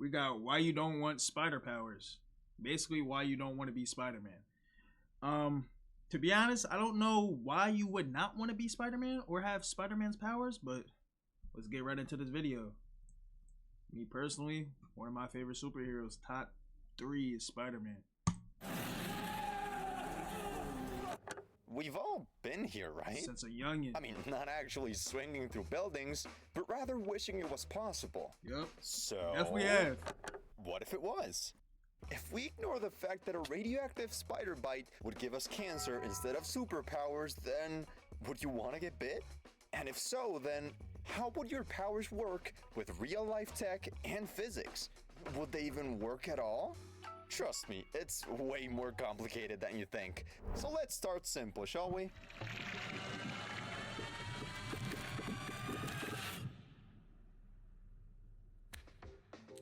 We got why you don't want spider powers. Basically, why you don't want to be Spider-Man. To be honest, I don't know why you would not want to be Spider-Man or have Spider-Man's powers, but let's get right into this video. Me personally, one of my favorite superheroes, top 3 is Spider-Man. We've all been here, right? Since a youngin'. I mean, not actually swinging through buildings, but rather wishing it was possible. Yep. So, Yes, we have. What if it was? If we ignore the fact that a radioactive spider bite would give us cancer instead of superpowers, then would you want to get bit? And if so, then how would your powers work with real-life tech and physics? Would they even work at all? Trust me, it's way more complicated than you think. So let's start simple, shall we?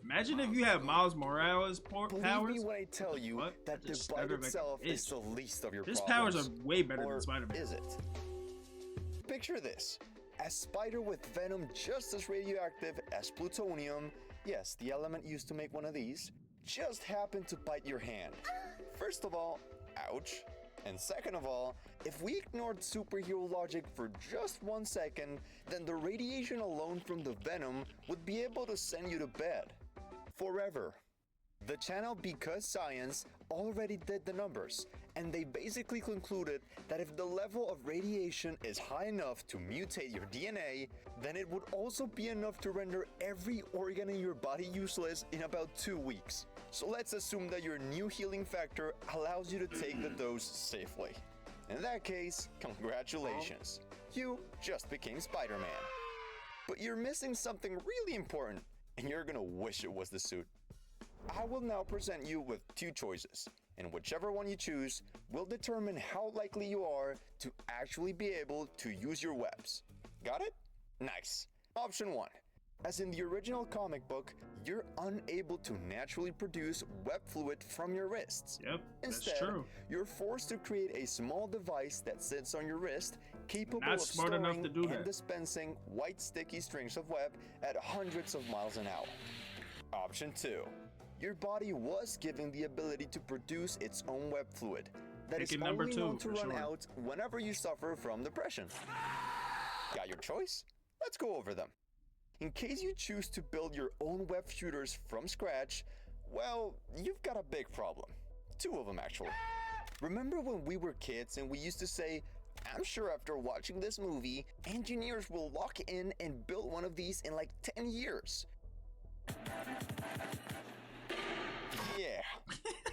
Imagine if you have Miles Morales powers. Believe me when I tell you What? that I the just bite stuttered like itself an is bitch. the least of your His problems. powers are way better Or than Spider-Man. is it? Picture this. A spider with venom just as radioactive as plutonium, yes, the element used to make one of these, just happened to bite your hand. First of all, ouch. And second of all, if we ignored superhero logic for just 1 second, then the radiation alone from the venom would be able to send you to bed. Forever. The channel Because Science already did the numbers, and they basically concluded that if the level of radiation is high enough to mutate your DNA, then it would also be enough to render every organ in your body useless in about 2 weeks. So let's assume that your new healing factor allows you to take the dose safely. In that case, congratulations. You just became Spider-Man. But you're missing something really important, and you're gonna wish it was the suit. I will now present you with 2 choices, and whichever one you choose will determine how likely you are to actually be able to use your webs. Got it? Nice. Option 1. As in the original comic book, you're unable to naturally produce web fluid from your wrists. Yep, that's Instead, true. you're forced to create a small device that sits on your wrist, capable Not of smart enough storing to do and that. dispensing white sticky strings of web at hundreds of miles an hour. Option 2. Your body was given the ability to produce its own web fluid that is Picking number only 2, known to for run sure. out whenever you suffer from depression. Got your choice? Let's go over them. In case you choose to build your own web shooters from scratch, well, you've got a big problem. 2 of them actually. Remember when we were kids and we used to say, I'm sure after watching this movie, engineers will lock in and build one of these in like 10 years. Yeah,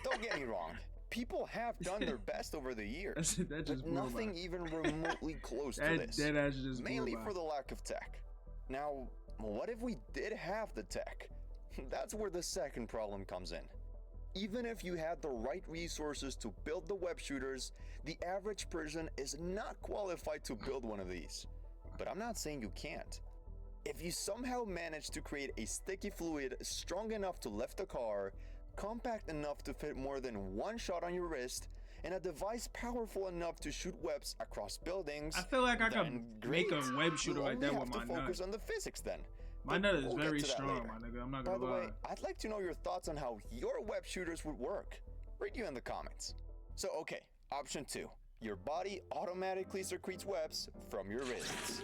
don't get me wrong. People have done their best over the years, That just but blew my nothing even remotely close to That this. dead ass just blew Mainly my- for the lack of tech. Now, what if we did have the tech? That's where the second problem comes in. Even if you had the right resources to build the web shooters, the average person is not qualified to build one of these. But I'm not saying you can't. If you somehow manage to create a sticky fluid strong enough to lift a car, compact enough to fit more than 1 shot on your wrist, and a device powerful enough to shoot webs across buildings, I feel like I could then make great. a web shooter You'll like only that have with to my focus nut. on the physics then. My But nut is we'll get very to that strong, later. my nigga. I'm not By gonna the lie. way, I'd like to know your thoughts on how your web shooters would work. Read you in the comments. So okay, option 2. Your body automatically secretes webs from your wrists.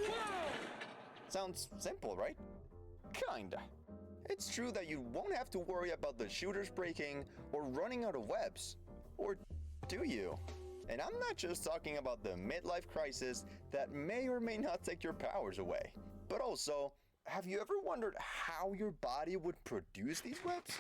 Sounds simple, right? Kinda. It's true that you won't have to worry about the shooters breaking or running out of webs. Or do you? And I'm not just talking about the midlife crisis that may or may not take your powers away, but also, have you ever wondered how your body would produce these webs?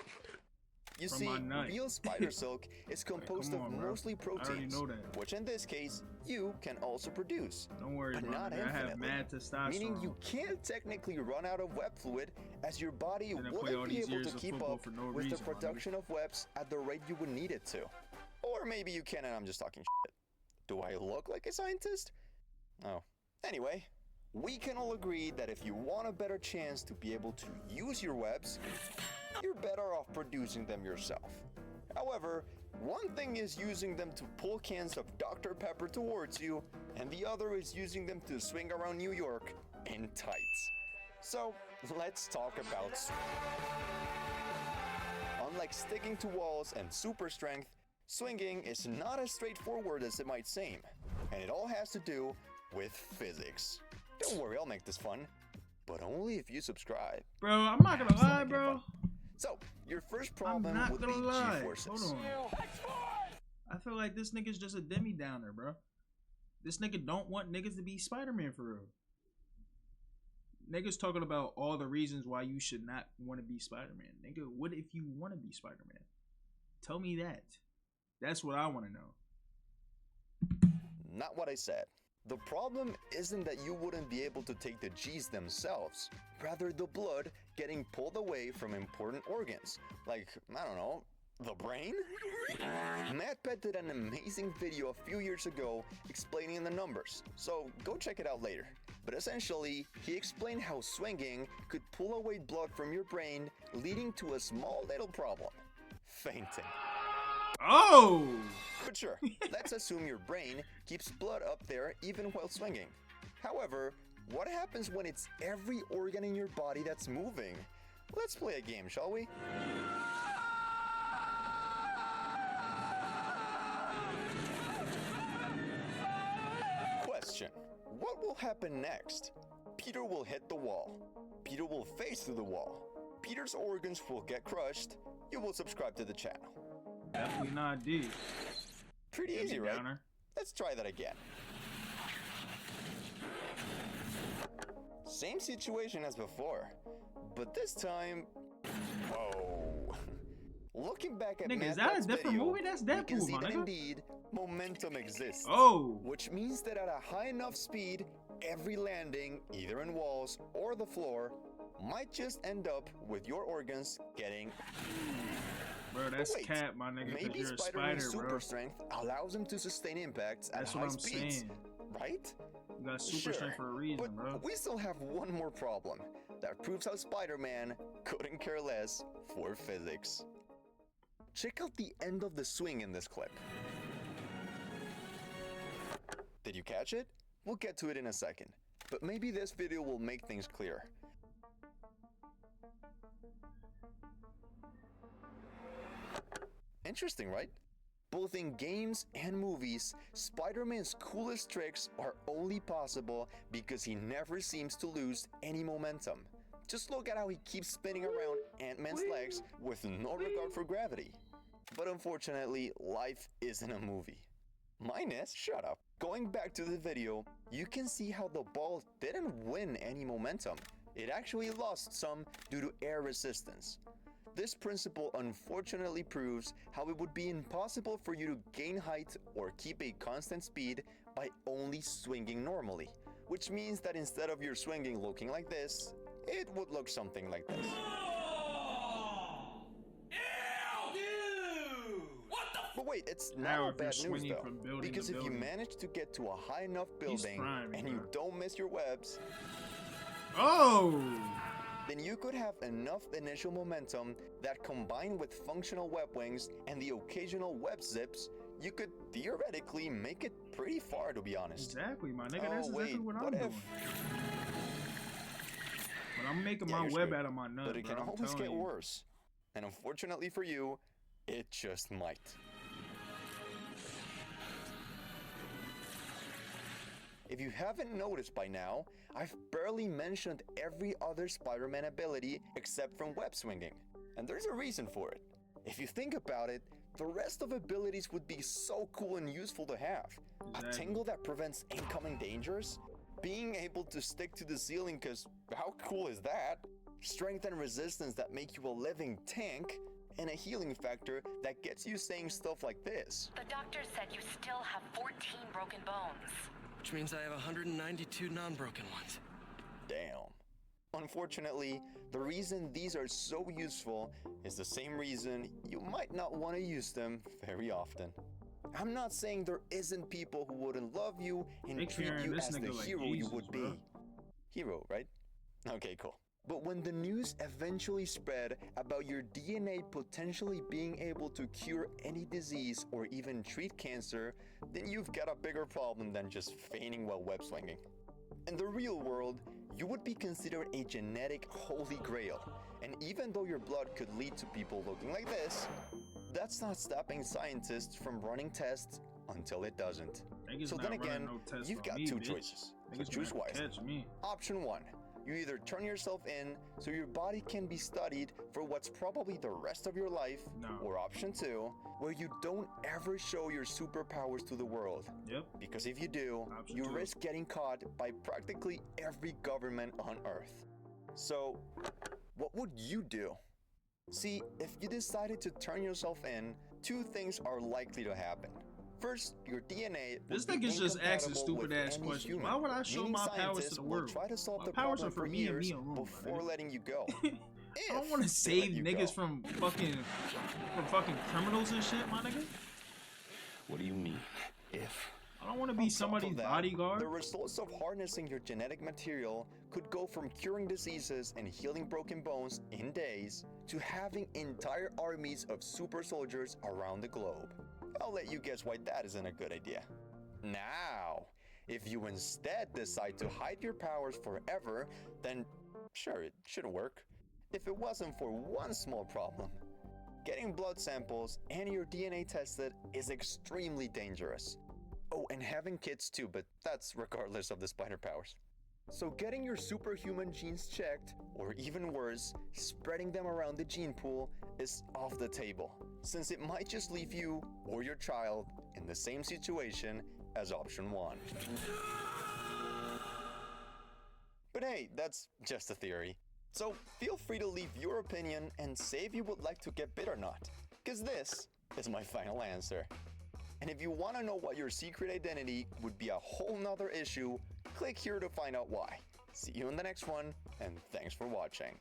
You From see, my nut. real spider silk is composed come of on, bro. mostly I already proteins, know that. which in this case, you can also produce. Don't worry, But bro. not nigga. I have infinitely, mad testosterone. Meaning you can't technically run out of web fluid, as your body And I play all wouldn't be these able years to of keep football up for no with reason, the my nigga. production of webs at the rate you would need it to. Or maybe you can and I'm just talking shit. Do I look like a scientist? Oh. Anyway, we can all agree that if you want a better chance to be able to use your webs, you're better off producing them yourself. However, one thing is using them to pull cans of Dr. Pepper towards you, and the other is using them to swing around New York in tights. So, let's talk about Unlike sticking to walls and super strength, swinging is not as straightforward as it might seem, and it all has to do with physics. Don't worry, I'll make this fun, but only if you subscribe. Bro, I'm not gonna lie, bro. So, your first I'm problem not would be gonna lie. G-forces. Hold on. I feel like this nigga's just a demi-downer, bro. This nigga don't want niggas to be Spider-Man for real. Niggas talking about all the reasons why you should not want to be Spider-Man. Nigga, what if you want to be Spider-Man? Tell me that. That's what I want to know. Not what I said. The problem isn't that you wouldn't be able to take the G's themselves, rather the blood getting pulled away from important organs, like, I don't know, the brain? MatPat did an amazing video a few years ago explaining the numbers, so go check it out later. But essentially, he explained how swinging could pull away blood from your brain, leading to a small little problem: fainting. Oh! But sure, let's assume your brain keeps blood up there even while swinging. However, what happens when it's every organ in your body that's moving? Let's play a game, shall we? Question: what will happen next? Peter will hit the wall. Peter will face through the wall. Peter's organs will get crushed. You will subscribe to the channel. Definitely not D. Pretty easy, right? Downer. Let's try that again. Same situation as before, but this time, whoa. Looking back at Nigga, is that a MatPat's different video, movie? That's you can Deadpool, see my that nigga. indeed momentum exists. Oh! Which means that at a high enough speed, every landing, either in walls or the floor, might just end up with your organs getting... Bro, that's wait, cap, my nigga, because maybe you're a Spider-Man's spider, super bro. strength allows him to sustain impacts at That's high what I'm speeds, saying. right? You got super Sure, strength for a reason, but bro. we still have one more problem that proves how Spider-Man couldn't care less for physics. Check out the end of the swing in this clip. Did you catch it? We'll get to it in a second, but maybe this video will make things clear. Interesting, right? Both in games and movies, Spider-Man's coolest tricks are only possible because he never seems to lose any momentum. Just look at how he keeps spinning around Ant-Man's legs with no regard for gravity. But unfortunately, life isn't a movie. Mine is. Shut up. Going back to the video, you can see how the ball didn't win any momentum. It actually lost some due to air resistance. This principle unfortunately proves how it would be impossible for you to gain height or keep a constant speed by only swinging normally. Which means that instead of your swinging looking like this, it would look something like this. But wait, it's Now not if you're bad news swinging though, from building because to if you building. manage to get to a high enough building priming, and you bro. don't miss your webs, Oh! then you could have enough initial momentum that combined with functional web wings and the occasional web zips, you could theoretically make it pretty far, to be honest. Exactly, my nigga. That's Oh, exactly wait, what I'm what if- doing. But I'm making Yeah, my you're web screwed. out of my nut, But it bro. can I'm always telling get you. worse. And unfortunately for you, it just might. If you haven't noticed by now, I've barely mentioned every other Spider-Man ability except from web swinging. And there's a reason for it. If you think about it, the rest of abilities would be so cool and useful to have. A Exactly. tingle that prevents incoming dangers? Being able to stick to the ceiling, cause how cool is that? Strength and resistance that make you a living tank? And a healing factor that gets you saying stuff like this. The doctor said you still have 14 broken bones. Which means I have 192 non-broken ones. Damn. Unfortunately, the reason these are so useful is the same reason you might not want to use them very often. I'm not saying there isn't people who wouldn't love you and They treat carrying you this as the nigga like hero you Jesus, would bro. be. Hero, right? Okay, cool. But when the news eventually spread about your DNA potentially being able to cure any disease or even treat cancer, then you've got a bigger problem than just feigning while web swinging. In the real world, you would be considered a genetic holy grail, And even though your blood could lead to people looking like this, that's not stopping scientists from running tests until it doesn't. Niggas So not then running again, no tests you've for got me, two bitch. choices. So Niggas choose gonna wisely. catch me. Option 1. You either turn yourself in so your body can be studied for what's probably the rest of your life, No. or option 2, where you don't ever show your superpowers to the world. Yep. Because if you do, Option you 2. risk getting caught by practically every government on Earth. So, what would you do? See, if you decided to turn yourself in, 2 things are likely to happen. First, your DNA This would be nigga's just asking incompatible with stupid ass any questions. human, Why would I show meaning my powers to scientists the will world? try to solve My the powers problem are for for me and me years alone, my before nigga. letting you go. I don't want to save niggas from fucking criminals and shit, my nigga. What do you mean, if? I don't want to On be top somebody's of that, bodyguard. The results of harnessing your genetic material could go from curing diseases and healing broken bones in days to having entire armies of super soldiers around the globe. I'll let you guess why that isn't a good idea. Now, if you instead decide to hide your powers forever, then sure, it should work. If it wasn't for one small problem. Getting blood samples and your DNA tested is extremely dangerous. Oh, and having kids too, but that's regardless of the spider powers. So getting your superhuman genes checked, or even worse, spreading them around the gene pool, is off the table, since it might just leave you or your child in the same situation as option 1. But hey, that's just a theory. So feel free to leave your opinion and say if you would like to get bit or not, because this is my final answer. And if you want to know what your secret identity would be a whole nother issue, click here to find out why. See you in the next one, and thanks for watching.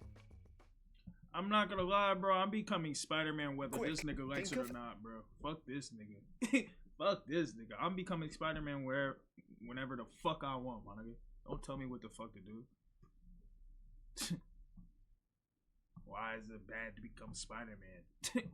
I'm not gonna lie, bro. I'm becoming Spider-Man whether Quick, this nigga likes it think or of- not, bro. Fuck this nigga. Fuck this nigga. I'm becoming Spider-Man whenever the fuck I want, my nigga. Don't tell me what the fuck to do. Why is it bad to become Spider-Man?